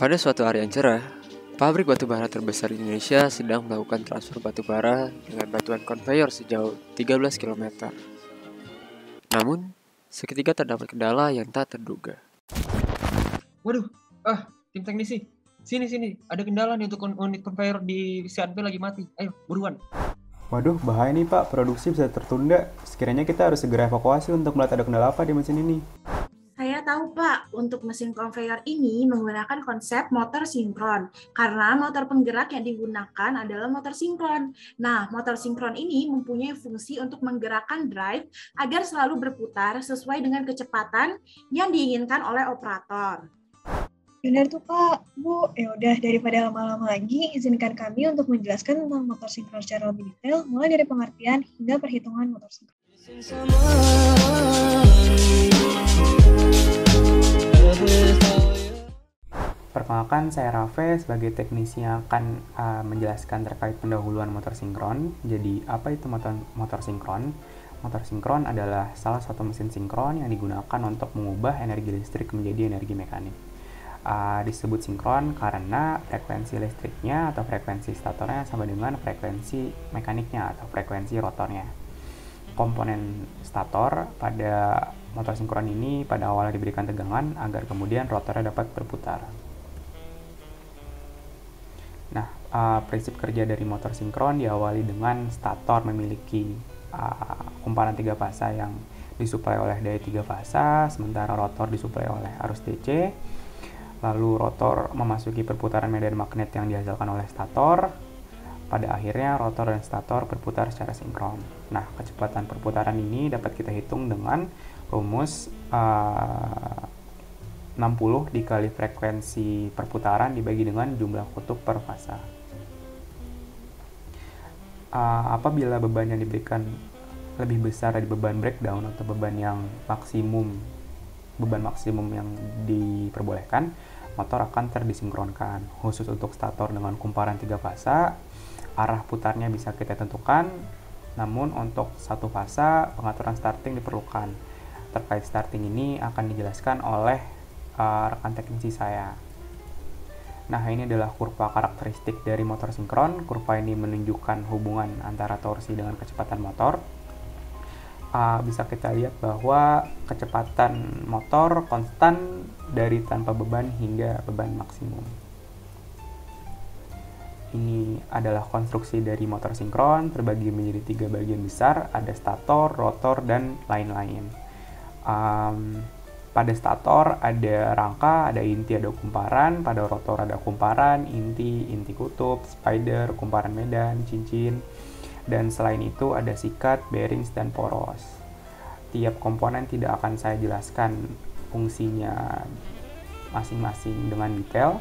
Pada suatu hari yang cerah, pabrik batubara terbesar di Indonesia sedang melakukan transfer batubara dengan bantuan konveyor sejauh 13 km. Namun, seketika terdapat kendala yang tak terduga. Waduh, tim teknisi. Sini. Ada kendala nih untuk unit konveyor di CNP lagi mati. Ayo, buruan. Waduh, bahaya nih Pak, produksi bisa tertunda. Sekiranya kita harus segera evakuasi untuk melihat ada kendala apa di mesin ini. Saya tahu Pak, untuk mesin konveyor ini menggunakan konsep motor sinkron, karena motor penggerak yang digunakan adalah motor sinkron. Nah, motor sinkron ini mempunyai fungsi untuk menggerakkan drive agar selalu berputar sesuai dengan kecepatan yang diinginkan oleh operator. Benar tuh Pak, Bu. Ya udah, daripada lama-lama lagi, izinkan kami untuk menjelaskan tentang motor sinkron secara lebih detail, mulai dari pengertian hingga perhitungan motor sinkron. Perkenalkan, saya Rafe sebagai teknisi yang akan menjelaskan terkait pendahuluan motor sinkron. Jadi, apa itu motor sinkron? Motor sinkron adalah salah satu mesin sinkron yang digunakan untuk mengubah energi listrik menjadi energi mekanik. Disebut sinkron karena frekuensi listriknya atau frekuensi statornya sama dengan frekuensi mekaniknya atau frekuensi rotornya. Komponen stator pada motor sinkron ini pada awalnya diberikan tegangan agar kemudian rotornya dapat berputar. Nah, prinsip kerja dari motor sinkron diawali dengan stator memiliki kumparan 3 fasa yang disuplai oleh daya 3 fasa, sementara rotor disuplai oleh arus DC. Lalu rotor memasuki perputaran medan magnet yang dihasilkan oleh stator. Pada akhirnya rotor dan stator berputar secara sinkron. Nah, kecepatan perputaran ini dapat kita hitung dengan rumus 60 dikali frekuensi perputaran dibagi dengan jumlah kutub per fasa. Apabila beban yang diberikan lebih besar dari beban breakdown atau beban maksimum yang diperbolehkan, motor akan terdisinkronkan. Khusus untuk stator dengan kumparan 3 fasa, arah putarnya bisa kita tentukan, namun untuk satu fasa pengaturan starting diperlukan. Terkait starting ini akan dijelaskan oleh rekan teknisi saya. Nah, ini adalah kurva karakteristik dari motor sinkron. Kurva ini menunjukkan hubungan antara torsi dengan kecepatan motor. Bisa kita lihat bahwa kecepatan motor konstan dari tanpa beban hingga beban maksimum. Ini adalah konstruksi dari motor sinkron terbagi menjadi 3 bagian besar, ada stator, rotor, dan lain-lain. Pada stator ada rangka, ada inti, ada kumparan. Pada rotor ada kumparan, inti kutub, spider, kumparan medan, cincin. Dan selain itu ada sikat, bearings, dan poros. Tiap komponen tidak akan saya jelaskan fungsinya masing-masing dengan detail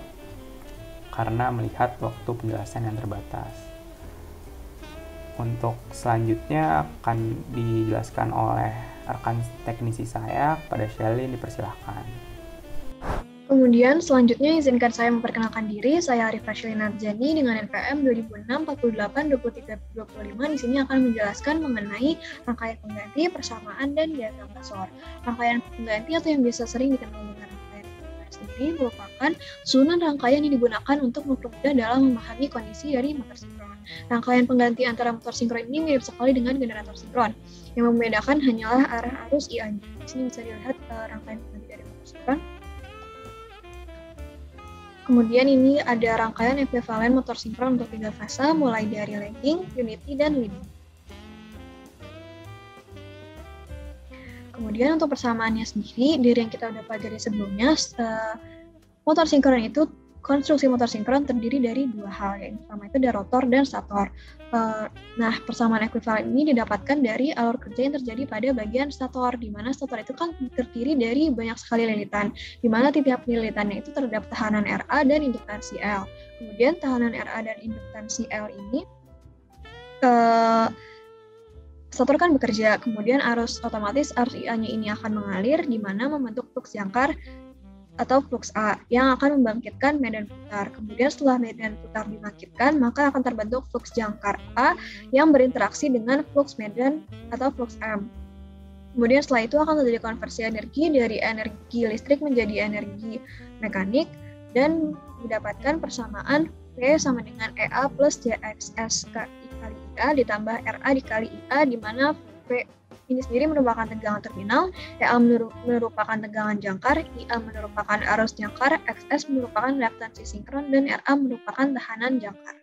karena melihat waktu penjelasan yang terbatas. Untuk selanjutnya akan dijelaskan oleh rekan teknisi saya. Pada Shelly, dipersilahkan. Kemudian selanjutnya izinkan saya memperkenalkan diri. Saya Arifah Shelly Narjani dengan NPM 2006-48-23-25. Di sini akan menjelaskan mengenai rangkaian pengganti, persamaan, dan diagram Pasor. Rangkaian pengganti atau yang biasa sering dikenal dengan rangkaian pengganti sendiri merupakan susunan rangkaian yang digunakan untuk mempermudah dalam memahami kondisi dari motor sinkron. Rangkaian pengganti antara motor sinkron ini mirip sekali dengan generator sinkron. Yang membedakan hanyalah arah arus IA-nya. Di sini bisa dilihat rangkaian pengganti dari motor sinkron. Kemudian ini ada rangkaian ekuivalen motor sinkron untuk 3 fasa, mulai dari lagging, unity, dan leading. Kemudian untuk persamaannya sendiri, dari yang kita udah pelajari sebelumnya, motor sinkron itu, konstruksi motor sinkron terdiri dari 2 hal, yang pertama itu ada rotor dan stator. Nah, persamaan ekuivalen ini didapatkan dari alur kerja yang terjadi pada bagian stator, di mana stator itu kan terdiri dari banyak sekali lilitan, di mana tiap lilitannya itu terdapat tehanan RA dan induktansi L. Kemudian tehanan RA dan induktansi L ini, stator kan bekerja, kemudian arus IA-nya ini akan mengalir, di mana membentuk flux jangkar atau flux A yang akan membangkitkan medan putar. Kemudian setelah medan putar dibangkitkan, maka akan terbentuk flux jangkar A yang berinteraksi dengan flux medan atau flux M. Kemudian setelah itu akan terjadi konversi energi dari energi listrik menjadi energi mekanik. dan mendapatkan persamaan V sama dengan EA plus JXS KI kali IA ditambah RA dikali IA, di mana V ini sendiri merupakan tegangan terminal, EA merupakan tegangan jangkar, IA merupakan arus jangkar, XS merupakan reaktansi sinkron, dan RA merupakan tahanan jangkar.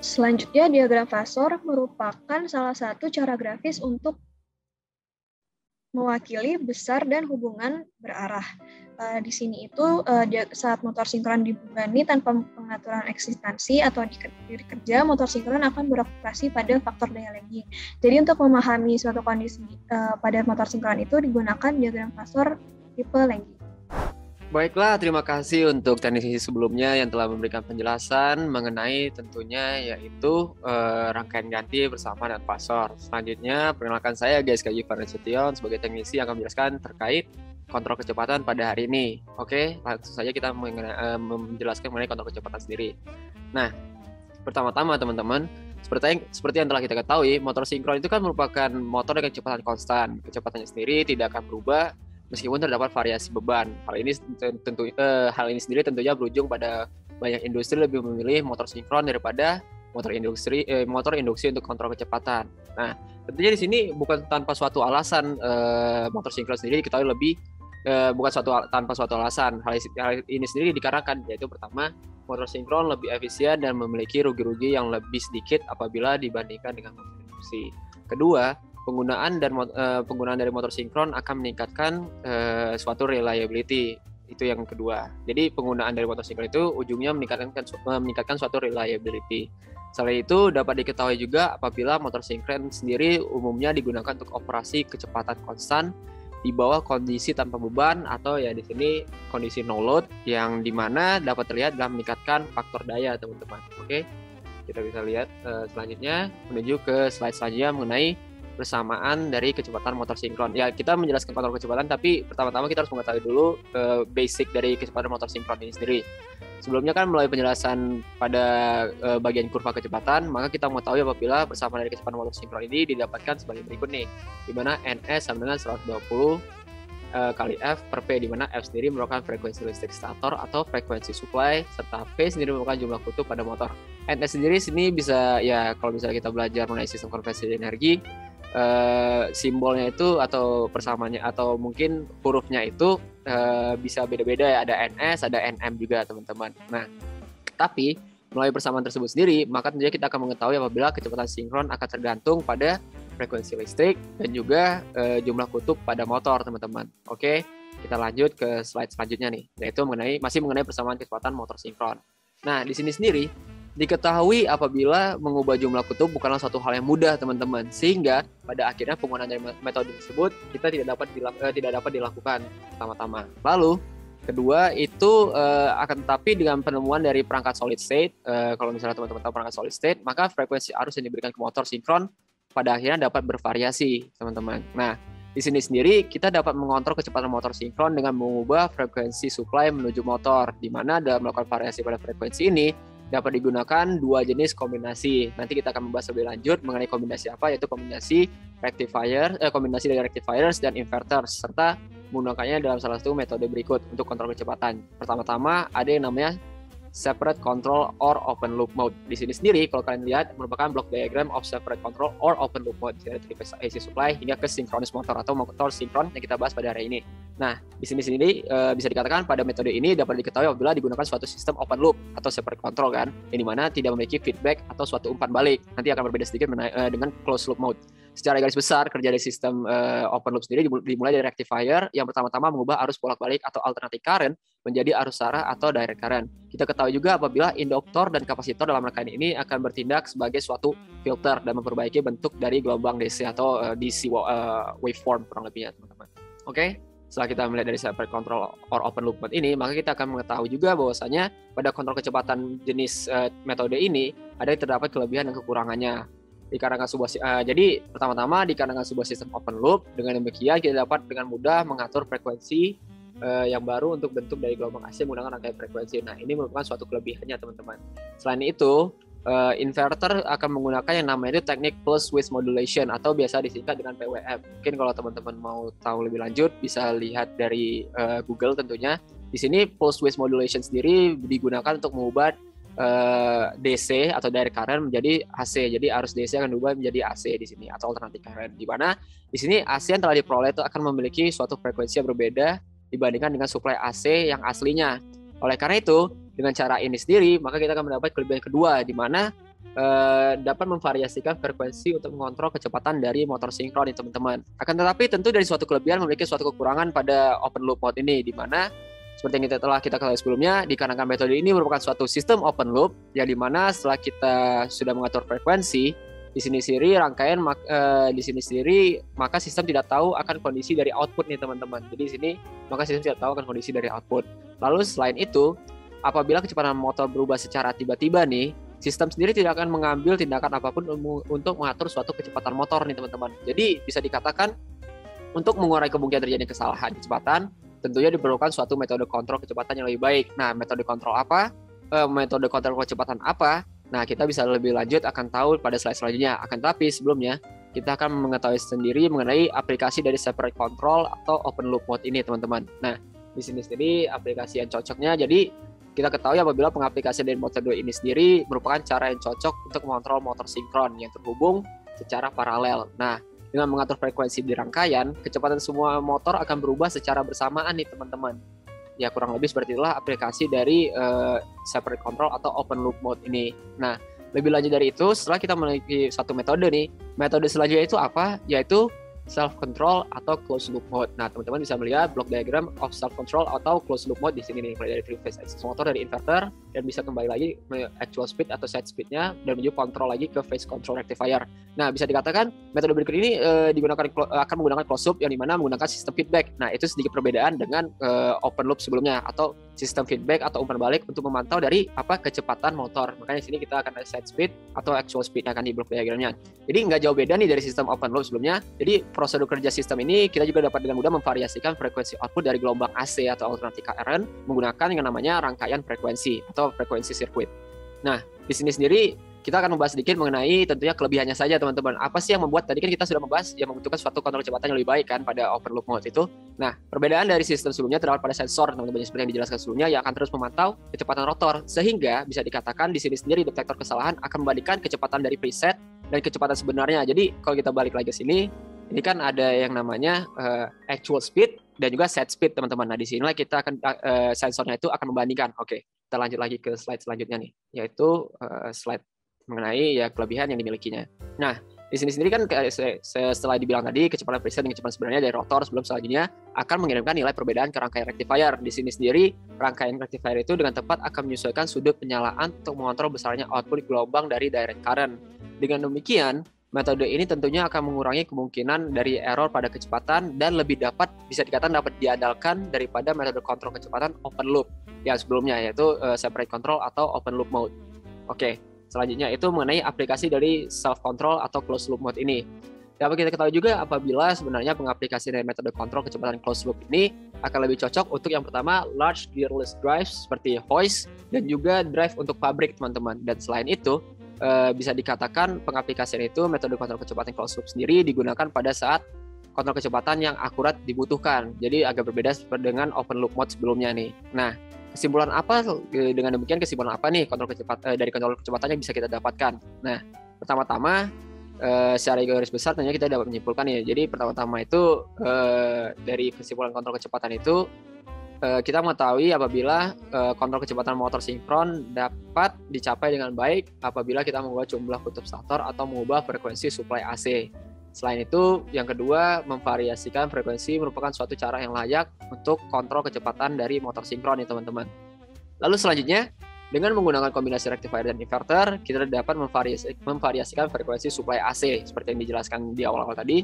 Selanjutnya, diagram fasor merupakan salah satu cara grafis untuk mewakili besar dan hubungan berarah. Di sini itu saat motor sinkron dibebani tanpa pengaturan eksistensi atau di kerja, motor sinkron akan beroperasi pada faktor daya lagging. Jadi untuk memahami suatu kondisi pada motor sinkron itu digunakan diagram fasor tipe lagging. Baiklah, terima kasih untuk teknisi sebelumnya yang telah memberikan penjelasan mengenai tentunya yaitu rangkaian ganti bersama dan fasor. Selanjutnya, perkenalkan saya Gaiska Givar Nasution sebagai teknisi yang akan menjelaskan terkait kontrol kecepatan pada hari ini. Oke, langsung saja kita menjelaskan mengenai kontrol kecepatan sendiri. Nah, pertama-tama teman-teman, seperti yang telah kita ketahui, motor sinkron itu kan merupakan motor dengan kecepatan konstan. Kecepatannya sendiri tidak akan berubah meskipun terdapat variasi beban. Hal ini sendiri tentunya berujung pada banyak industri lebih memilih motor sinkron daripada motor induksi untuk kontrol kecepatan. Nah, tentunya di sini bukan tanpa suatu alasan motor sinkron sendiri diketahui lebih tanpa suatu alasan. Hal ini sendiri dikarenakan yaitu pertama, motor sinkron lebih efisien dan memiliki rugi-rugi yang lebih sedikit apabila dibandingkan dengan motor induksi. Kedua, penggunaan dari motor sinkron akan meningkatkan suatu reliability. Itu yang kedua. Jadi penggunaan dari motor sinkron itu ujungnya meningkatkan suatu reliability. Selain itu dapat diketahui juga apabila motor sinkron sendiri umumnya digunakan untuk operasi kecepatan konstan di bawah kondisi tanpa beban atau ya di sini kondisi no load, yang dimana dapat terlihat dalam meningkatkan faktor daya teman-teman. Oke, kita bisa lihat selanjutnya menuju ke slide selanjutnya mengenai persamaan dari kecepatan motor sinkron. Ya, kita menjelaskan kontrol kecepatan, tapi pertama-tama kita harus mengetahui dulu basic dari kecepatan motor sinkron ini sendiri. Sebelumnya kan melalui penjelasan pada bagian kurva kecepatan, maka kita mengetahui apabila persamaan dari kecepatan motor sinkron ini didapatkan sebagai berikut nih, di mana NS sama dengan 120 kali F per P, di mana F sendiri merupakan frekuensi listrik stator atau frekuensi supply, serta P sendiri merupakan jumlah kutub pada motor. NS sendiri sini bisa, ya kalau misalnya kita belajar mengenai sistem konversi energi, simbolnya itu atau persamaannya atau mungkin hurufnya itu bisa beda-beda ya, ada NS, ada NM juga teman-teman. Nah, tapi melalui persamaan tersebut sendiri, maka tentunya kita akan mengetahui apabila kecepatan sinkron akan tergantung pada frekuensi listrik dan juga jumlah kutub pada motor teman-teman. Oke, kita lanjut ke slide selanjutnya nih, yaitu masih mengenai persamaan kecepatan motor sinkron. Nah, di sini sendiri diketahui apabila mengubah jumlah kutub bukanlah suatu hal yang mudah teman-teman, sehingga pada akhirnya penggunaan dari metode tersebut kita tidak dapat dilakukan pertama-tama. Lalu kedua itu akan tetapi dengan penemuan dari perangkat solid state, kalau misalnya teman-teman tahu perangkat solid state, maka frekuensi arus yang diberikan ke motor sinkron pada akhirnya dapat bervariasi teman-teman. Nah, di sini sendiri kita dapat mengontrol kecepatan motor sinkron dengan mengubah frekuensi supply menuju motor, di mana dalam melakukan variasi pada frekuensi ini dapat digunakan dua jenis kombinasi. Nanti kita akan membahas lebih lanjut mengenai kombinasi apa, yaitu kombinasi dari rectifiers dan inverters, serta menggunakannya dalam salah satu metode berikut untuk kontrol kecepatan. Pertama-tama ada yang namanya separate control or open loop mode. Di sini sendiri kalau kalian lihat merupakan block diagram of separate control or open loop mode dari AC supply hingga ke synchronous motor atau motor sinkron yang kita bahas pada hari ini. Nah, di sini sendiri bisa dikatakan pada metode ini dapat diketahui apabila digunakan suatu sistem open loop atau separate control kan, yang dimana tidak memiliki feedback atau suatu umpan balik. Nanti akan berbeda sedikit dengan closed loop mode. Secara garis besar, kerja dari sistem open loop sendiri dimulai dari rectifier yang pertama-tama mengubah arus bolak-balik atau alternating current menjadi arus arah atau direct current. Kita ketahui juga apabila induktor dan kapasitor dalam rangkaian ini akan bertindak sebagai suatu filter dan memperbaiki bentuk dari gelombang DC atau DC waveform kurang lebihnya teman-teman. Oke, setelah kita melihat dari separate control or open loop mode ini, maka kita akan mengetahui juga bahwasanya pada kontrol kecepatan jenis metode ini ada terdapat kelebihan dan kekurangannya. Jadi pertama-tama dikarenakan sebuah sistem open loop, dengan demikian kita dapat dengan mudah mengatur frekuensi yang baru untuk bentuk dari gelombang AC menggunakan rangkaian frekuensi. Nah, ini merupakan suatu kelebihannya teman-teman. Selain itu, Inverter akan menggunakan yang namanya itu teknik pulse width modulation atau biasa disingkat dengan PWM. Mungkin kalau teman-teman mau tahu lebih lanjut bisa lihat dari Google tentunya. Di sini pulse width modulation sendiri digunakan untuk mengubah DC atau direct current menjadi AC. Jadi arus DC akan diubah menjadi AC di sini atau alternating current. Di mana di sini AC yang telah diperoleh itu akan memiliki suatu frekuensi yang berbeda dibandingkan dengan suplai AC yang aslinya. Oleh karena itu, dengan cara ini sendiri, maka kita akan mendapat kelebihan kedua di mana dapat memvariasikan frekuensi untuk mengontrol kecepatan dari motor sinkron nih teman-teman. Akan tetapi tentu dari suatu kelebihan memiliki suatu kekurangan pada open loop mode ini di mana seperti yang telah kita ketahui sebelumnya, dikarenakan metode ini merupakan suatu sistem open loop yang dimana setelah kita sudah mengatur frekuensi di sini sendiri rangkaian di sini sendiri maka sistem tidak tahu akan kondisi dari output nih teman-teman. Jadi di sini maka sistem tidak tahu akan kondisi dari output. Lalu selain itu, apabila kecepatan motor berubah secara tiba-tiba nih, sistem sendiri tidak akan mengambil tindakan apapun untuk mengatur suatu kecepatan motor nih teman-teman. Jadi bisa dikatakan untuk mengurangi kemungkinan terjadi kesalahan kecepatan, tentunya diperlukan suatu metode kontrol kecepatan yang lebih baik. Nah, metode kontrol apa? Metode kontrol kecepatan apa? Nah, kita bisa lebih lanjut akan tahu pada slide selanjutnya. Akan tetapi sebelumnya, kita akan mengetahui sendiri mengenai aplikasi dari separate control atau open loop mode ini, teman-teman. Nah, di sini sendiri aplikasi yang cocoknya. Jadi, kita ketahui apabila pengaplikasian dari metode ini sendiri merupakan cara yang cocok untuk mengontrol motor sinkron yang terhubung secara paralel. Nah, dengan mengatur frekuensi di rangkaian, kecepatan semua motor akan berubah secara bersamaan nih teman-teman. Ya kurang lebih seperti itulah aplikasi dari separate control atau open loop mode ini. Nah, lebih lanjut dari itu, setelah kita memiliki satu metode nih, metode selanjutnya itu apa? Yaitu self-control atau closed loop mode. Nah, teman-teman bisa melihat block diagram of self-control atau closed loop mode di sini nih, mulai dari three phase axis motor dari inverter dan bisa kembali lagi actual speed atau set speednya dan menuju kontrol lagi ke phase control rectifier. Nah, bisa dikatakan metode berikut ini akan menggunakan closed loop yang dimana menggunakan sistem feedback. Nah, itu sedikit perbedaan dengan open loop sebelumnya atau sistem feedback atau umpan balik untuk memantau dari kecepatan motor. Makanya di sini kita akan ada set speed atau actual speed akan di block diagramnya. Jadi nggak jauh beda nih dari sistem open loop sebelumnya. Jadi prosedur kerja sistem ini kita juga dapat dengan mudah memvariasikan frekuensi output dari gelombang AC atau alternating current menggunakan yang namanya rangkaian frekuensi atau frekuensi sirkuit. Nah, di sini sendiri kita akan membahas sedikit mengenai tentunya kelebihannya saja teman-teman. Apa sih yang membuat tadi kan kita sudah membahas yang membutuhkan suatu kontrol kecepatan yang lebih baik kan pada open loop mode itu. Nah, perbedaan dari sistem sebelumnya terdapat pada sensor teman-teman seperti yang dijelaskan sebelumnya yang akan terus memantau kecepatan rotor sehingga bisa dikatakan di sini sendiri detektor kesalahan akan membandingkan kecepatan dari preset dan kecepatan sebenarnya. Jadi kalau kita balik lagi ke sini, ini kan ada yang namanya actual speed dan juga set speed teman-teman. Nah, di sinilah kita akan sensornya itu akan membandingkan. Oke, kita lanjut lagi ke slide selanjutnya nih, yaitu slide mengenai ya kelebihan yang dimilikinya. Nah, di sini sendiri kan setelah dibilang tadi kecepatan preset dan kecepatan sebenarnya dari rotor sebelum selanjutnya akan mengirimkan nilai perbedaan ke rangkaian rectifier. Di sini sendiri rangkaian rectifier itu dengan tepat akan menyesuaikan sudut penyalaan untuk mengontrol besarnya output gelombang dari direct current. Dengan demikian, metode ini tentunya akan mengurangi kemungkinan dari error pada kecepatan dan lebih bisa dikatakan dapat diandalkan daripada metode kontrol kecepatan open loop yang sebelumnya yaitu separate control atau open loop mode. Oke. Selanjutnya itu mengenai aplikasi dari self-control atau closed loop mode ini. Dapat kita ketahui juga apabila sebenarnya pengaplikasian dari metode kontrol kecepatan closed loop ini akan lebih cocok untuk yang pertama large gearless drives seperti hoist dan juga drive untuk pabrik teman-teman. Dan selain itu bisa dikatakan pengaplikasian itu metode kontrol kecepatan closed loop sendiri digunakan pada saat kontrol kecepatan yang akurat dibutuhkan. Jadi agak berbeda dengan open loop mode sebelumnya nih. Nah, kesimpulan apa dengan demikian kesimpulan apa nih dari kontrol kecepatannya bisa kita dapatkan? Nah, pertama-tama secara garis besar tentunya kita dapat menyimpulkan ya. Jadi pertama-tama itu dari kesimpulan kontrol kecepatan itu kita mengetahui apabila kontrol kecepatan motor sinkron dapat dicapai dengan baik apabila kita mengubah jumlah kutub stator atau mengubah frekuensi suplai AC. Selain itu, yang kedua, memvariasikan frekuensi merupakan suatu cara yang layak untuk kontrol kecepatan dari motor sinkron nih teman-teman. Lalu selanjutnya, dengan menggunakan kombinasi rectifier dan inverter, kita dapat memvariasikan frekuensi suplai AC seperti yang dijelaskan di awal-awal tadi.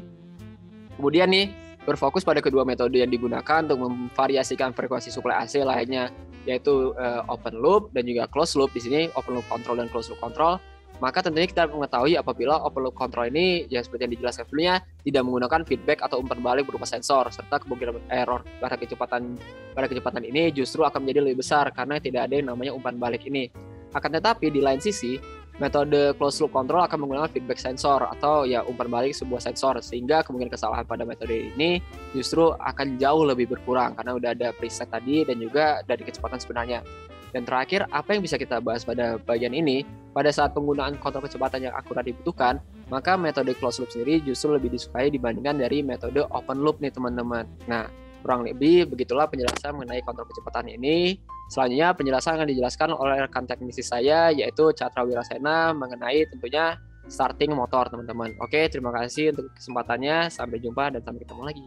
Kemudian nih, berfokus pada kedua metode yang digunakan untuk memvariasikan frekuensi suplai AC lainnya, yaitu open loop dan juga closed loop. Di sini open loop control dan closed loop control. Maka tentunya kita mengetahui apabila open loop control ini yang seperti yang dijelaskan sebelumnya tidak menggunakan feedback atau umpan balik berupa sensor serta kemungkinan error pada kecepatan ini justru akan menjadi lebih besar karena tidak ada yang namanya umpan balik ini. Akan tetapi di lain sisi Metode closed loop control akan menggunakan feedback sensor atau ya umpan balik sebuah sensor, sehingga kemungkinan kesalahan pada metode ini justru akan jauh lebih berkurang karena udah ada preset tadi dan juga dari kecepatan sebenarnya. Dan terakhir, apa yang bisa kita bahas pada bagian ini? Pada saat penggunaan kontrol kecepatan yang akurat dibutuhkan, maka metode closed loop sendiri justru lebih disukai dibandingkan dari metode open loop nih teman-teman. Nah, kurang lebih begitulah penjelasan mengenai kontrol kecepatan ini. Selanjutnya penjelasan akan dijelaskan oleh rekan teknisi saya yaitu Catra Wirasena mengenai tentunya starting motor teman-teman. Oke, terima kasih untuk kesempatannya. Sampai jumpa dan sampai ketemu lagi.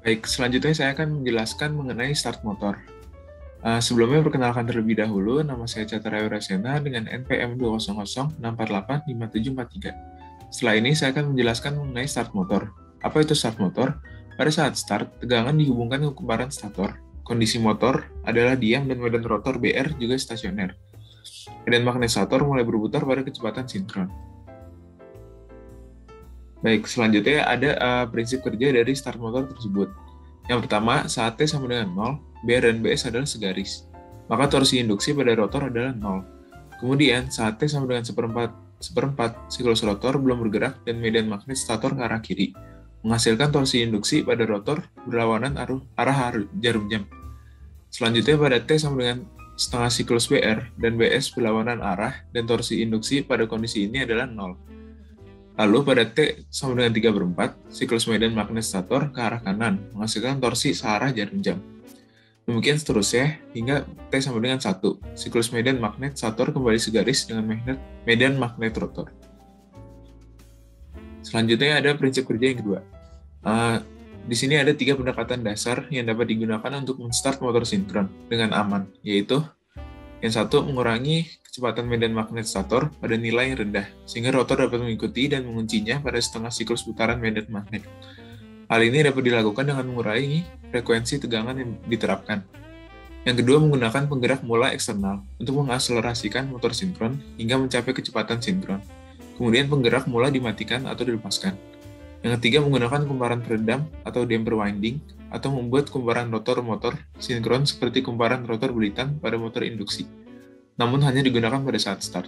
Baik, selanjutnya saya akan menjelaskan mengenai start motor. Sebelumnya perkenalkan terlebih dahulu, nama saya Catra Wirasena dengan NPM 200646743. Setelah ini saya akan menjelaskan mengenai start motor. Apa itu start motor? Pada saat start, tegangan dihubungkan ke kumparan stator. Kondisi motor adalah diam dan medan rotor BR juga stasioner. Medan magnet stator mulai berputar pada kecepatan sinkron. Baik, selanjutnya ada prinsip kerja dari start motor tersebut. Yang pertama, saat T sama dengan 0, BR dan BS adalah segaris. Maka torsi induksi pada rotor adalah 0. Kemudian, saat T sama dengan seperempat, siklus rotor belum bergerak dan medan magnet stator ke arah kiri, menghasilkan torsi induksi pada rotor berlawanan arah jarum jam. Selanjutnya pada T sama dengan setengah siklus BR dan BS berlawanan arah dan torsi induksi pada kondisi ini adalah 0. Lalu pada T sama dengan 3/4, siklus medan magnet stator ke arah kanan, menghasilkan torsi searah jarum jam. Demikian seterusnya hingga T sama dengan 1, siklus medan magnet stator kembali segaris dengan medan magnet rotor. Selanjutnya ada prinsip kerja yang kedua. Di sini ada 3 pendekatan dasar yang dapat digunakan untuk menstart motor sinkron dengan aman, yaitu yang satu, mengurangi kecepatan medan magnet stator pada nilai yang rendah, sehingga rotor dapat mengikuti dan menguncinya pada setengah siklus putaran medan magnet. Hal ini dapat dilakukan dengan mengurangi frekuensi tegangan yang diterapkan. Yang kedua, menggunakan penggerak mula eksternal untuk mengakselerasikan motor sinkron hingga mencapai kecepatan sinkron. Kemudian penggerak mula dimatikan atau dilepaskan. Yang ketiga, menggunakan kumparan peredam atau damper winding atau membuat kumparan rotor motor sinkron seperti kumparan rotor bulitan pada motor induksi, namun hanya digunakan pada saat start.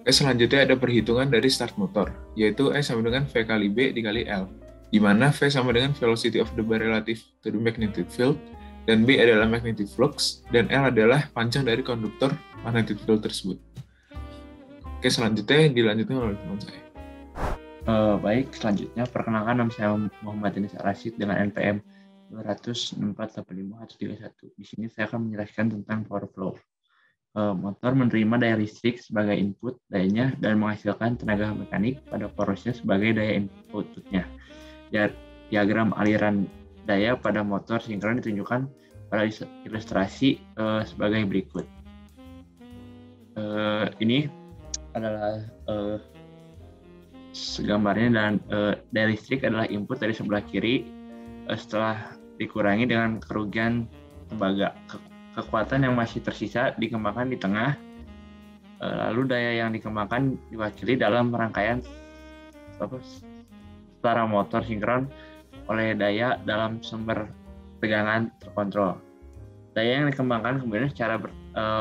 Selanjutnya ada perhitungan dari start motor, yaitu E sama dengan V kali B dikali L, di mana V sama dengan velocity of the bar relative to the magnetic field, dan B adalah magnetic flux, dan L adalah panjang dari konduktor magnetic field tersebut. Oke, selanjutnya dilanjutkan oleh teman saya. Baik, selanjutnya perkenalkan nama saya Muhammad Denis Rashid dengan NPM 2048531. Di sini saya akan menjelaskan tentang power flow. Motor menerima daya listrik sebagai input dayanya dan menghasilkan tenaga mekanik pada porosnya sebagai daya outputnya. Diagram aliran daya pada motor sinkron ditunjukkan pada ilustrasi sebagai berikut. Ini adalah gambarnya, dan daya listrik adalah input dari sebelah kiri setelah dikurangi dengan kerugian tembaga. Kekuatan yang masih tersisa dikembangkan di tengah, lalu daya yang dikembangkan diwakili dalam rangkaian setara motor sinkron oleh daya dalam sumber tegangan terkontrol. Daya yang dikembangkan kemudian secara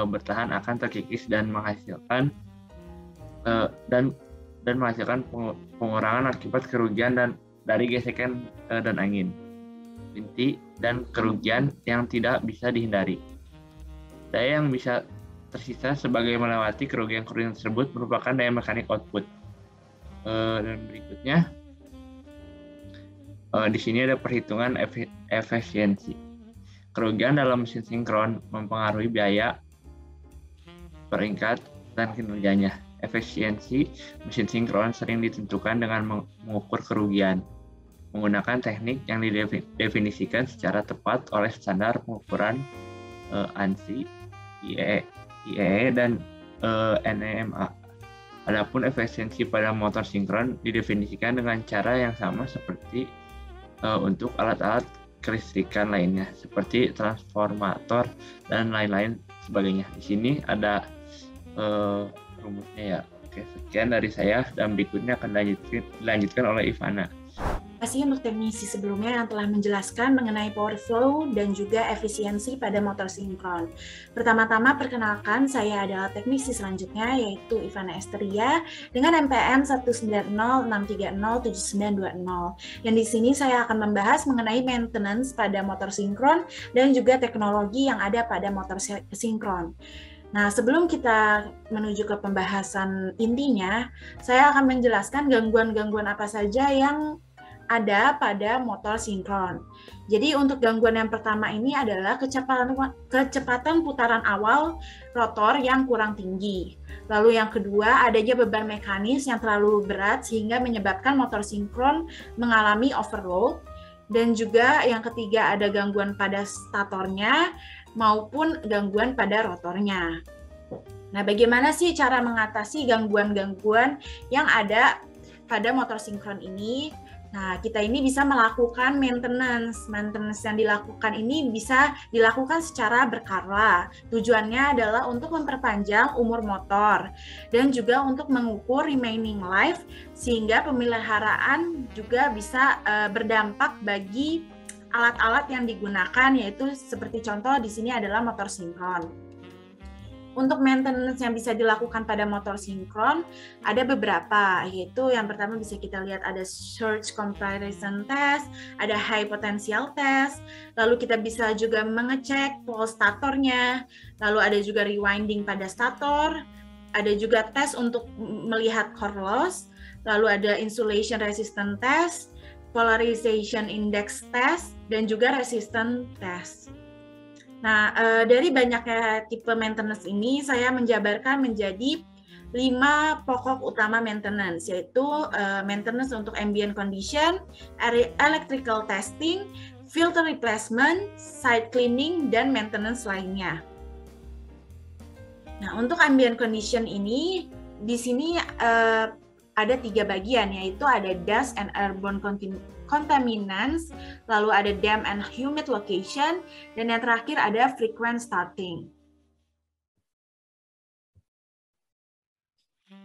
bertahan akan terkikis dan menghasilkan pengurangan akibat kerugian dan dari gesekan dan angin, inti, dan kerugian yang tidak bisa dihindari. Daya yang bisa tersisa sebagai melewati kerugian-kerugian tersebut merupakan daya mekanik output. Dan berikutnya, di sini ada perhitungan efisiensi. Kerugian dalam mesin sinkron mempengaruhi biaya, peringkat, dan kinerjanya. Efisiensi mesin sinkron sering ditentukan dengan mengukur kerugian menggunakan teknik yang didefinisikan secara tepat oleh standar pengukuran ANSI, IEE, dan NEMA. Adapun efisiensi pada motor sinkron didefinisikan dengan cara yang sama seperti untuk alat-alat kelistrikan lainnya seperti transformator dan lain-lain sebagainya. Di sini ada rumusnya ya. Oke, sekian dari saya dan berikutnya akan dilanjutkan oleh Ivana. kasih untuk teknisi sebelumnya yang telah menjelaskan mengenai power flow dan juga efisiensi pada motor sinkron. Pertama-tama perkenalkan, saya adalah teknisi selanjutnya yaitu Ivana Esteria dengan NPM 190630792. Yang di sini saya akan membahas mengenai maintenance pada motor sinkron dan juga teknologi yang ada pada motor sinkron. Nah, sebelum kita menuju ke pembahasan intinya, saya akan menjelaskan gangguan-gangguan apa saja yang ada pada motor sinkron. Jadi untuk gangguan yang pertama ini adalah kecepatan putaran awal rotor yang kurang tinggi. Lalu yang kedua, adanya beban mekanis yang terlalu berat sehingga menyebabkan motor sinkron mengalami overload. Dan juga yang ketiga, ada gangguan pada statornya maupun gangguan pada rotornya. Nah, bagaimana sih cara mengatasi gangguan-gangguan yang ada pada motor sinkron ini? Nah, kita ini bisa melakukan maintenance. Maintenance yang dilakukan ini bisa dilakukan secara berkala. Tujuannya adalah untuk memperpanjang umur motor dan juga untuk mengukur remaining life sehingga pemeliharaan juga bisa berdampak bagi alat-alat yang digunakan, yaitu seperti contoh di sini adalah motor sinkron. Untuk maintenance yang bisa dilakukan pada motor sinkron ada beberapa, yaitu yang pertama bisa kita lihat ada surge comparison test, ada high potential test, lalu kita bisa juga mengecek pulse statornya, lalu ada juga rewinding pada stator, ada juga tes untuk melihat core loss, lalu ada insulation resistance test, polarization index test, dan juga resistance test. Nah, dari banyaknya tipe maintenance ini, saya menjabarkan menjadi 5 pokok utama maintenance, yaitu maintenance untuk ambient condition, electrical testing, filter replacement, side cleaning, dan maintenance lainnya. Nah, untuk ambient condition ini, di sini ada 3 bagian, yaitu ada dust and airborne contaminants, lalu ada damp and humid location, dan yang terakhir ada frequent starting.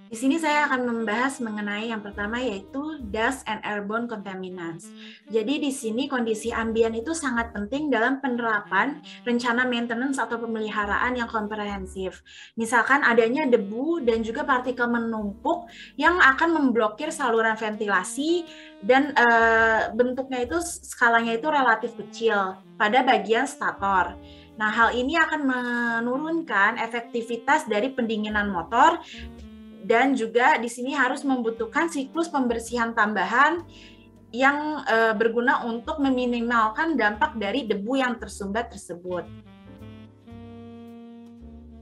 Di sini saya akan membahas mengenai yang pertama yaitu dust and airborne contaminants. Jadi di sini kondisi ambien itu sangat penting dalam penerapan rencana maintenance atau pemeliharaan yang komprehensif. Misalkan adanya debu dan juga partikel menumpuk yang akan memblokir saluran ventilasi dan bentuknya itu skalanya itu relatif kecil pada bagian stator. Nah, hal ini akan menurunkan efektivitas dari pendinginan motor. Dan juga di sini harus membutuhkan siklus pembersihan tambahan yang berguna untuk meminimalkan dampak dari debu yang tersumbat tersebut.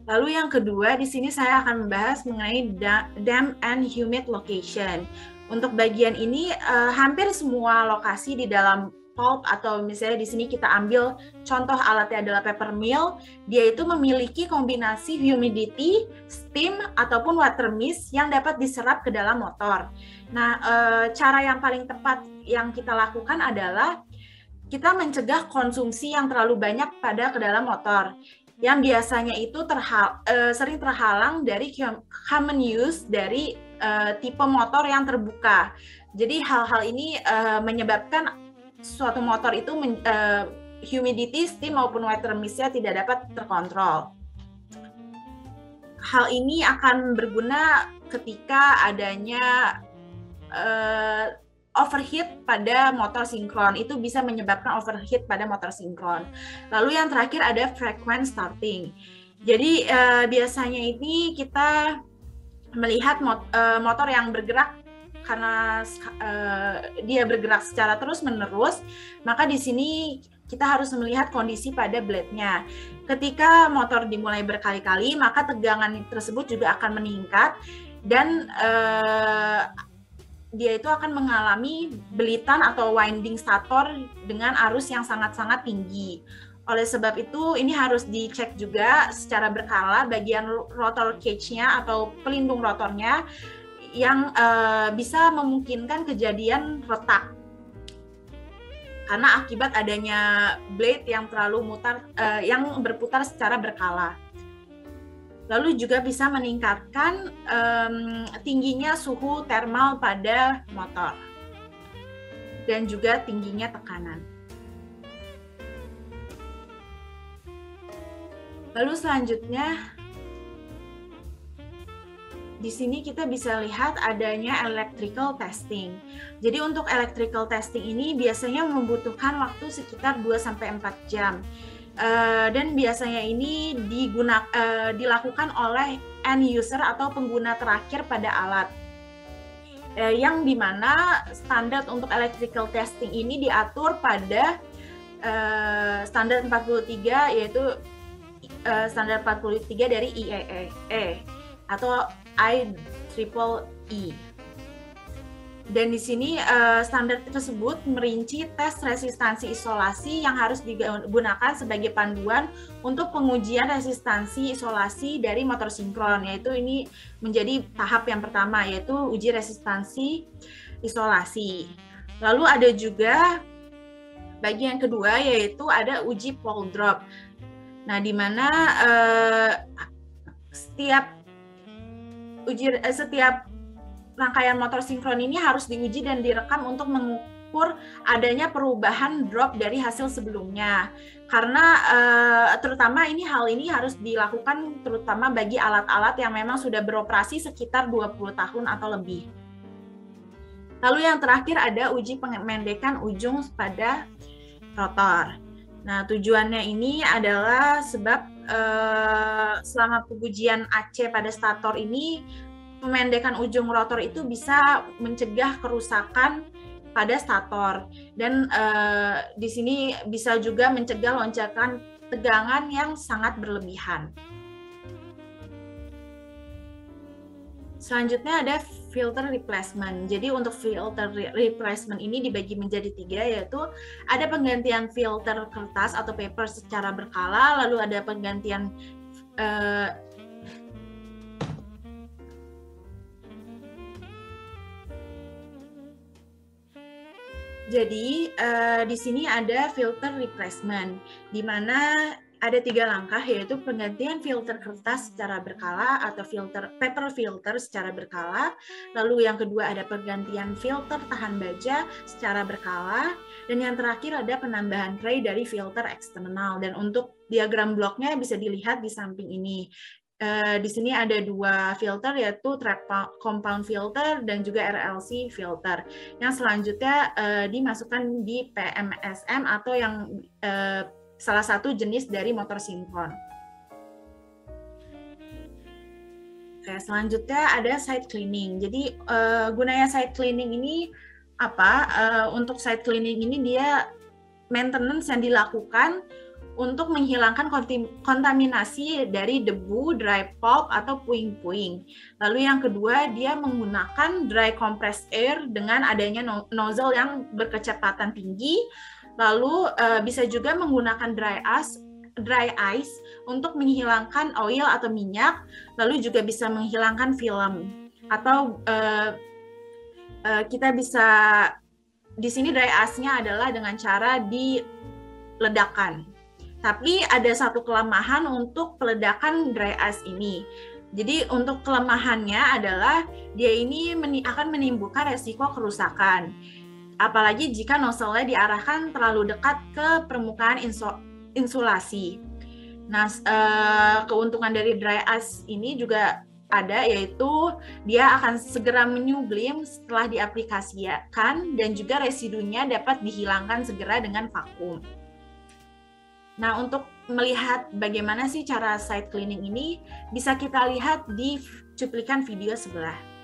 Lalu yang kedua, di sini saya akan membahas mengenai damp and humid location. Untuk bagian ini, hampir semua lokasi di dalam pulp atau misalnya di sini kita ambil contoh alatnya adalah paper mill, dia itu memiliki kombinasi humidity, steam ataupun water mist yang dapat diserap ke dalam motor. Nah, cara yang paling tepat yang kita lakukan adalah kita mencegah konsumsi yang terlalu banyak pada ke dalam motor, yang biasanya itu sering terhalang dari common use dari tipe motor yang terbuka. Jadi hal-hal ini menyebabkan suatu motor itu humidity, steam maupun water mist-nya tidak dapat terkontrol. Hal ini akan berguna ketika adanya overheat pada motor sinkron. Itu bisa menyebabkan overheat pada motor sinkron. Lalu yang terakhir ada frequent starting. Jadi biasanya ini kita melihat motor yang bergerak karena dia bergerak secara terus-menerus, maka di sini kita harus melihat kondisi pada blade-nya. Ketika motor dimulai berkali-kali, maka tegangan tersebut juga akan meningkat dan dia itu akan mengalami belitan atau winding stator dengan arus yang sangat-sangat tinggi. Oleh sebab itu, ini harus dicek juga secara berkala bagian rotor cage-nya atau pelindung rotornya yang bisa memungkinkan kejadian retak karena akibat adanya blade yang terlalu yang berputar secara berkala. Lalu juga bisa meningkatkan tingginya suhu thermal pada motor. dan juga tingginya tekanan. Lalu selanjutnya, di sini kita bisa lihat adanya electrical testing. Jadi untuk electrical testing ini biasanya membutuhkan waktu sekitar 2-4 jam. Dan biasanya ini dilakukan oleh end user atau pengguna terakhir pada alat. Yang dimana standar untuk electrical testing ini diatur pada standar 43, yaitu standar 43 dari IEEE atau IEEE. Dan di sini standar tersebut merinci tes resistansi isolasi yang harus digunakan sebagai panduan untuk pengujian resistansi isolasi dari motor sinkron, yaitu ini menjadi tahap yang pertama, yaitu uji resistansi isolasi. Lalu ada juga bagian kedua, yaitu ada uji pole drop. Nah, di mana setiap rangkaian motor sinkron ini harus diuji dan direkam untuk mengukur adanya perubahan drop dari hasil sebelumnya. Karena terutama hal ini harus dilakukan terutama bagi alat-alat yang memang sudah beroperasi sekitar 20 tahun atau lebih. Lalu yang terakhir ada uji pengendekan ujung pada rotor. Nah, tujuannya ini adalah sebab selama pengujian AC pada stator ini, pemendekan ujung rotor itu bisa mencegah kerusakan pada stator, dan di sini bisa juga mencegah lonjakan tegangan yang sangat berlebihan. Selanjutnya ada filter replacement. Jadi untuk filter replacement ini dibagi menjadi 3, yaitu ada penggantian filter kertas atau paper secara berkala, lalu ada penggantian Jadi di sini ada filter replacement, di mana ada 3 langkah, yaitu penggantian filter kertas secara berkala atau paper filter secara berkala. Lalu yang kedua ada penggantian filter tahan baja secara berkala, dan yang terakhir ada penambahan tray dari filter eksternal. Dan untuk diagram bloknya bisa dilihat di samping ini. Di sini ada 2 filter, yaitu trap compound filter dan juga RLC filter, yang selanjutnya dimasukkan di PMSM atau yang salah satu jenis dari motor sinkron. Oke, selanjutnya ada side cleaning. Jadi gunanya side cleaning ini apa? Untuk side cleaning ini dia maintenance yang dilakukan untuk menghilangkan kontaminasi dari debu, dry pulp, atau puing-puing. Lalu yang kedua, dia menggunakan dry compressed air dengan adanya nozzle yang berkecepatan tinggi. Lalu bisa juga menggunakan dry ice untuk menghilangkan oil atau minyak. Lalu juga bisa menghilangkan film. Atau kita bisa, di sini dry ice-nya adalah dengan cara diledakkan. Tapi ada satu kelemahan untuk peledakan dry ice ini. Jadi untuk kelemahannya adalah dia ini akan menimbulkan resiko kerusakan. Apalagi jika nozzle-nya diarahkan terlalu dekat ke permukaan insulasi. Nah, keuntungan dari dry ice ini juga ada, yaitu dia akan segera menyublim setelah diaplikasikan, dan juga residunya dapat dihilangkan segera dengan vakum. Nah, untuk melihat bagaimana sih cara side cleaning ini, bisa kita lihat di cuplikan video sebelah.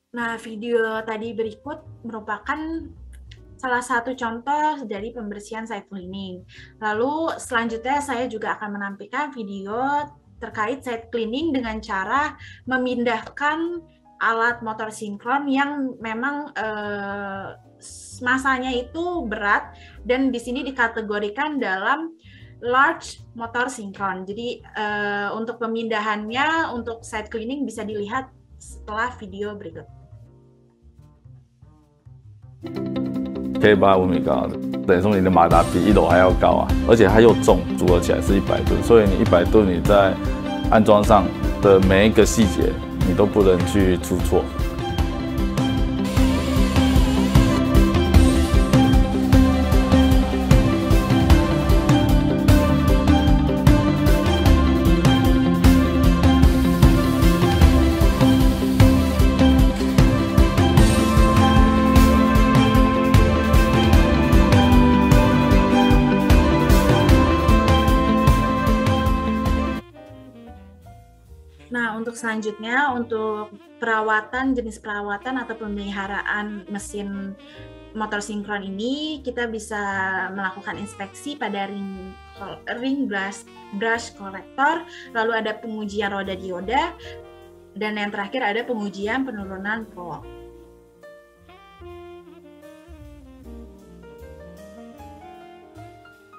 Nah, video tadi berikut merupakan salah satu contoh dari pembersihan side cleaning. Lalu selanjutnya saya juga akan menampilkan video terkait side cleaning dengan cara memindahkan alat motor sinkron yang memang masanya itu berat dan di sini dikategorikan dalam large motor sinkron. Jadi untuk pemindahannya untuk side cleaning bisa dilihat setelah video berikut. 可以85米高的，等于说你的马达比1楼还要高啊，而且它又重，组合起来是100吨，所以你100吨你在安装上的每一个细节，你都不能去出错。Untuk selanjutnya, untuk perawatan, jenis perawatan atau pemeliharaan mesin motor sinkron ini, kita bisa melakukan inspeksi pada ring brush collector, lalu ada pengujian roda dioda, dan yang terakhir ada pengujian penurunan prolog.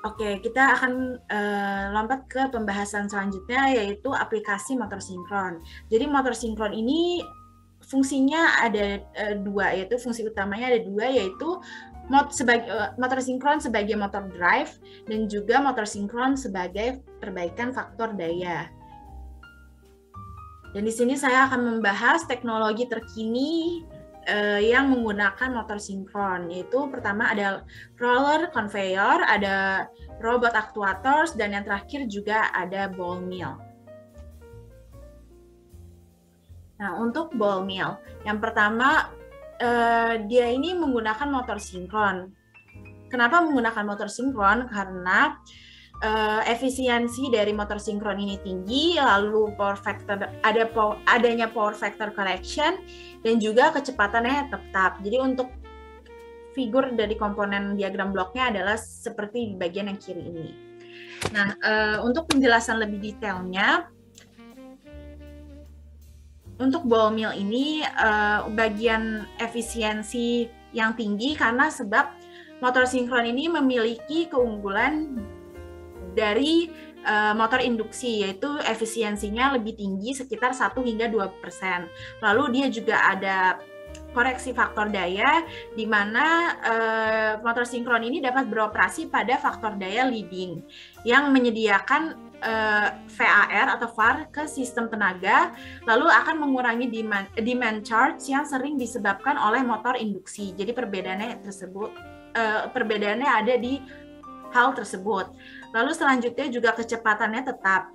Oke, kita akan lompat ke pembahasan selanjutnya, yaitu aplikasi motor sinkron. Jadi motor sinkron ini fungsinya ada dua, yaitu fungsi utamanya ada dua, yaitu motor sinkron sebagai motor drive dan juga motor sinkron sebagai perbaikan faktor daya. Dan di sini saya akan membahas teknologi terkini yang menggunakan motor sinkron, yaitu pertama ada roller conveyor, ada robot actuators, dan yang terakhir juga ada ball mill. Nah, untuk ball mill, yang pertama dia ini menggunakan motor sinkron. Kenapa menggunakan motor sinkron? Karena efisiensi dari motor sinkron ini tinggi, lalu power factor adanya power factor correction, dan juga kecepatannya tetap. Jadi untuk figur dari komponen diagram bloknya adalah seperti di bagian yang kiri ini. Nah, untuk penjelasan lebih detailnya, untuk ball mill ini bagian efisiensi yang tinggi karena sebab motor sinkron ini memiliki keunggulan dari motor induksi, yaitu efisiensinya lebih tinggi sekitar 1 hingga 2%. Lalu dia juga ada koreksi faktor daya, di mana motor sinkron ini dapat beroperasi pada faktor daya leading yang menyediakan VAR atau VAR ke sistem tenaga, lalu akan mengurangi demand charge yang sering disebabkan oleh motor induksi. Jadi perbedaannya ada di hal tersebut. Lalu selanjutnya juga kecepatannya tetap.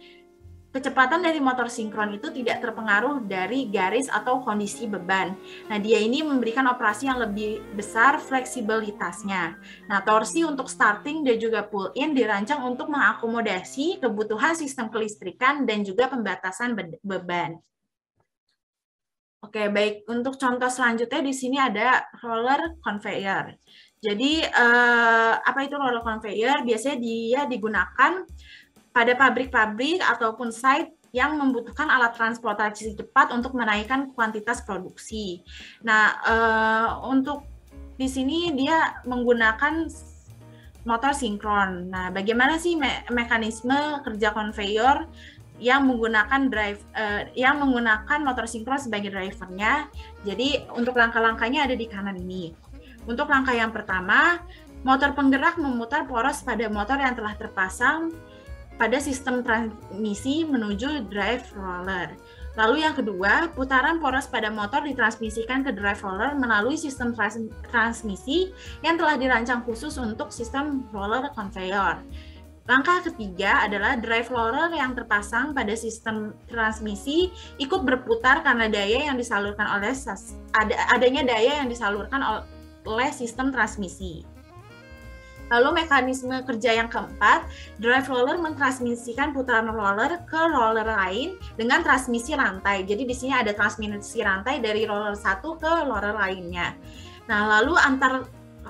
Kecepatan dari motor sinkron itu tidak terpengaruh dari garis atau kondisi beban. Nah, dia ini memberikan operasi yang lebih besar fleksibilitasnya. Nah, torsi untuk starting dan juga pull-in dirancang untuk mengakomodasi kebutuhan sistem kelistrikan dan juga pembatasan beban. Oke, baik. Untuk contoh selanjutnya di sini ada roller conveyor. Jadi, apa itu roller conveyor? Biasanya dia digunakan pada pabrik-pabrik ataupun site yang membutuhkan alat transportasi cepat untuk menaikkan kuantitas produksi. Nah, untuk di sini dia menggunakan motor sinkron. Nah, bagaimana sih mekanisme kerja conveyor yang menggunakan motor sinkron sebagai drivernya? Jadi, untuk langkah-langkahnya ada di kanan ini. Untuk langkah yang pertama, motor penggerak memutar poros pada motor yang telah terpasang pada sistem transmisi menuju drive roller. Lalu yang kedua, putaran poros pada motor ditransmisikan ke drive roller melalui sistem transmisi yang telah dirancang khusus untuk sistem roller conveyor. Langkah ketiga adalah drive roller yang terpasang pada sistem transmisi ikut berputar karena daya yang disalurkan adanya daya yang disalurkan oleh sistem transmisi. Lalu mekanisme kerja yang keempat, drive roller mentransmisikan putaran roller ke roller lain dengan transmisi rantai. Jadi di sini ada transmisi rantai dari roller satu ke roller lainnya. Nah, lalu antar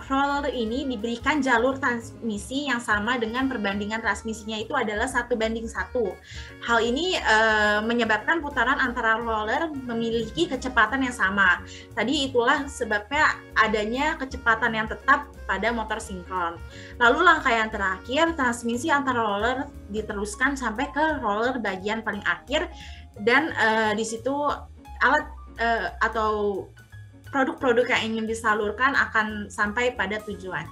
roller ini diberikan jalur transmisi yang sama dengan perbandingan transmisinya itu adalah 1:1. Hal ini menyebabkan putaran antara roller memiliki kecepatan yang sama. Tadi itulah sebabnya adanya kecepatan yang tetap pada motor sinkron. Lalu langkah yang terakhir, transmisi antara roller diteruskan sampai ke roller bagian paling akhir, dan di situ alat atau produk-produk yang ingin disalurkan akan sampai pada tujuan.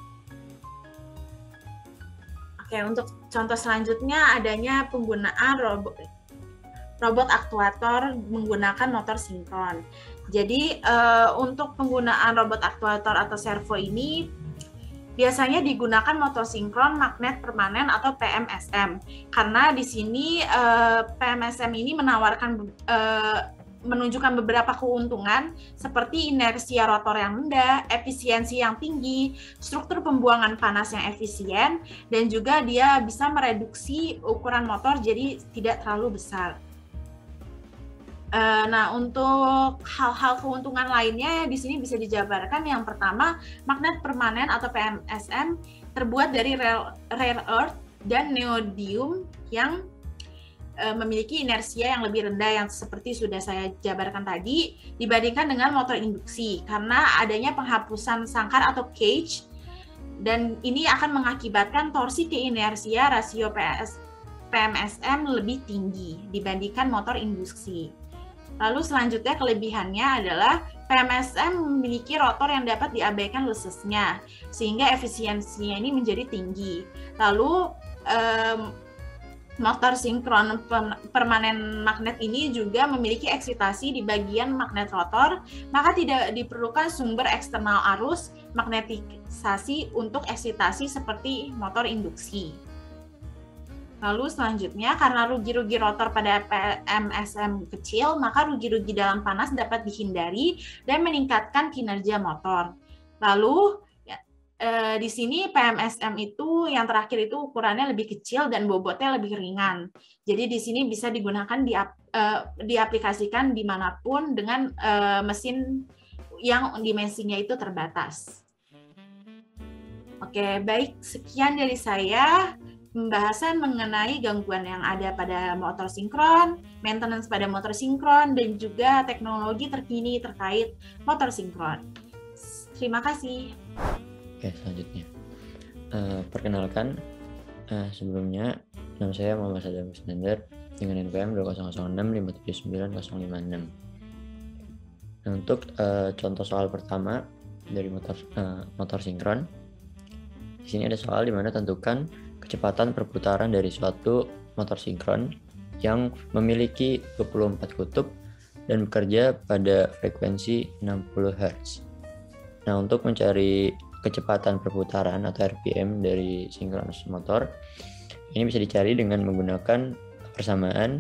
Oke, untuk contoh selanjutnya adanya penggunaan robot aktuator menggunakan motor sinkron. Jadi untuk penggunaan robot aktuator atau servo ini biasanya digunakan motor sinkron magnet permanen atau PMSM, karena di sini PMSM ini menunjukkan beberapa keuntungan seperti inersia rotor yang rendah, efisiensi yang tinggi, struktur pembuangan panas yang efisien, dan juga dia bisa mereduksi ukuran motor jadi tidak terlalu besar. Nah, untuk hal-hal keuntungan lainnya di sini bisa dijabarkan. Yang pertama, magnet permanen atau PMSM terbuat dari rare earth dan neodymium yang memiliki inersia yang lebih rendah yang seperti sudah saya jabarkan tadi dibandingkan dengan motor induksi, karena adanya penghapusan sangkar atau cage, dan ini akan mengakibatkan torsi ke inersia rasio PMSM lebih tinggi dibandingkan motor induksi. Lalu selanjutnya kelebihannya adalah PMSM memiliki rotor yang dapat diabaikan lesesnya sehingga efisiensinya ini menjadi tinggi. Lalu motor sinkron permanen magnet ini juga memiliki eksitasi di bagian magnet rotor, maka tidak diperlukan sumber eksternal arus magnetisasi untuk eksitasi seperti motor induksi. Lalu selanjutnya, karena rugi-rugi rotor pada PMSM kecil, maka rugi-rugi dalam panas dapat dihindari dan meningkatkan kinerja motor. Lalu di sini PMSM itu yang terakhir itu ukurannya lebih kecil dan bobotnya lebih ringan. Jadi di sini bisa digunakan diaplikasikan dimanapun dengan mesin yang dimensinya itu terbatas. Oke, baik, sekian dari saya pembahasan mengenai gangguan yang ada pada motor sinkron, maintenance pada motor sinkron, dan juga teknologi terkini terkait motor sinkron. Terima kasih. Oke, selanjutnya. Perkenalkan, sebelumnya nama saya Muhammad Sadam Iskandar dengan NPM 20065799056. Nah, untuk contoh soal pertama dari motor sinkron, di sini ada soal di mana tentukan kecepatan perputaran dari suatu motor sinkron yang memiliki 24 kutub dan bekerja pada frekuensi 60 Hz. Nah, untuk mencari kecepatan perputaran atau RPM dari sinkronus motor ini bisa dicari dengan menggunakan persamaan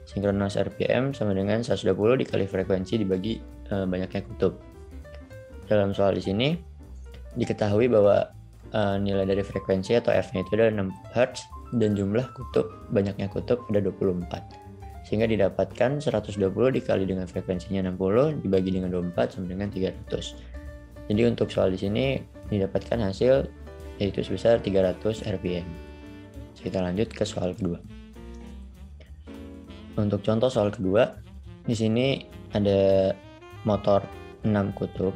sinkronus RPM sama dengan 120 dikali frekuensi dibagi banyaknya kutub. Dalam soal di sini diketahui bahwa nilai dari frekuensi atau F-nya itu adalah 6 Hz dan jumlah kutub, banyaknya kutub ada 24. Sehingga didapatkan 120 dikali dengan frekuensinya 60 dibagi dengan 24 sama dengan 300. Jadi untuk soal di sini didapatkan hasil yaitu sebesar 300 RPM. Kita lanjut ke soal kedua. Untuk contoh soal kedua, di sini ada motor 6 kutub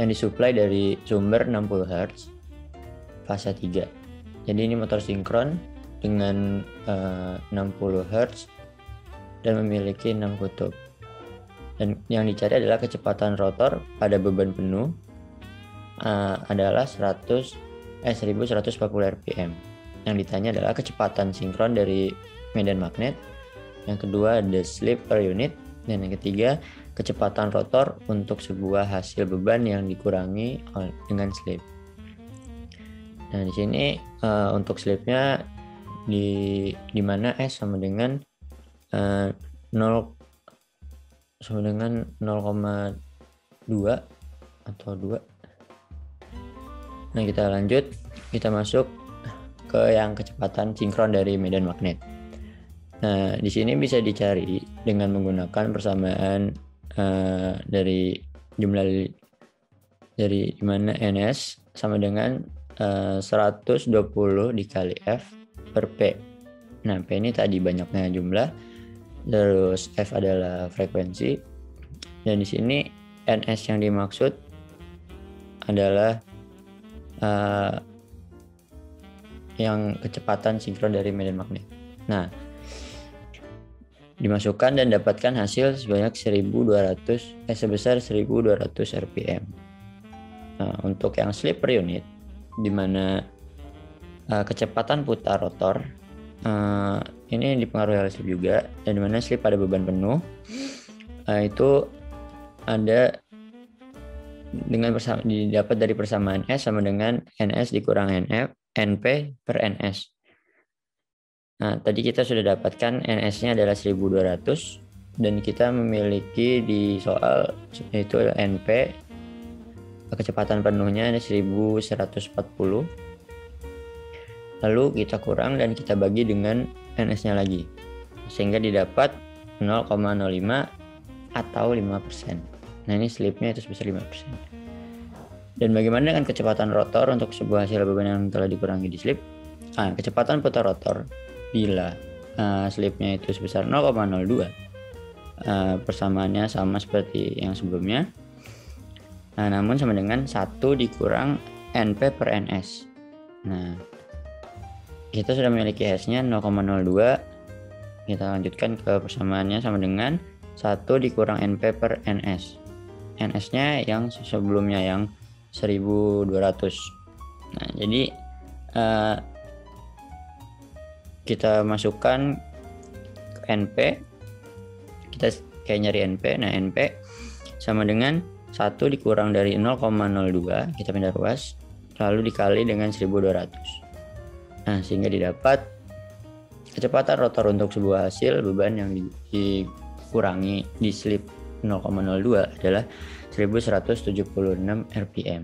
yang disuplai dari sumber 60 Hz fase 3. Jadi ini motor sinkron dengan 60 Hz dan memiliki 6 kutub. Dan yang dicari adalah kecepatan rotor pada beban penuh adalah 1140 RPM. Yang ditanya adalah kecepatan sinkron dari medan magnet. Yang kedua ada slip per unit, dan yang ketiga kecepatan rotor untuk sebuah hasil beban yang dikurangi dengan slip. Nah, di sini untuk slipnya di mana S sama dengan 0,2 atau 2. Nah, kita lanjut, kita masuk ke yang kecepatan sinkron dari medan magnet. Nah, di sini bisa dicari dengan menggunakan persamaan dari jumlah dari dimana NS sama dengan 120 dikali F per P. Nah, P ini tadi banyaknya jumlah, terus F adalah frekuensi, dan di sini NS yang dimaksud adalah yang kecepatan sinkron dari medan magnet. Nah, dimasukkan dan dapatkan hasil sebanyak sebesar 1200 rpm. Nah, untuk yang slip per unit, di mana kecepatan putar rotor ini dipengaruhi oleh slip juga, dan di mana slip pada beban penuh itu ada didapat dari persamaan S sama dengan NS dikurang NP per NS. Nah, tadi kita sudah dapatkan NS-nya adalah 1200, dan kita memiliki di soal yaitu NP kecepatan penuhnya ada 1140. Lalu kita kurang dan kita bagi dengan NS-nya lagi, sehingga didapat 0,05 atau 5%. Nah, ini slipnya itu sebesar 5%. Dan bagaimana dengan kecepatan rotor untuk sebuah hasil beban yang telah dikurangi di slip? Kecepatan putar rotor bila slipnya itu sebesar 0,02, persamaannya sama seperti yang sebelumnya. Namun sama dengan 1 dikurang NP per NS. Nah, kita sudah memiliki S-nya 0,02. Kita lanjutkan ke persamaannya sama dengan 1 dikurang NP per NS. NS-nya yang sebelumnya yang 1200. Nah, jadi kita masukkan NP, kita kayak nyari NP. Nah, NP sama dengan 1 dikurang dari 0,02, kita pindah ruas, lalu dikali dengan 1200. Nah, sehingga didapat kecepatan rotor untuk sebuah hasil beban yang dikurangi di slip 0,02 adalah 1176 rpm.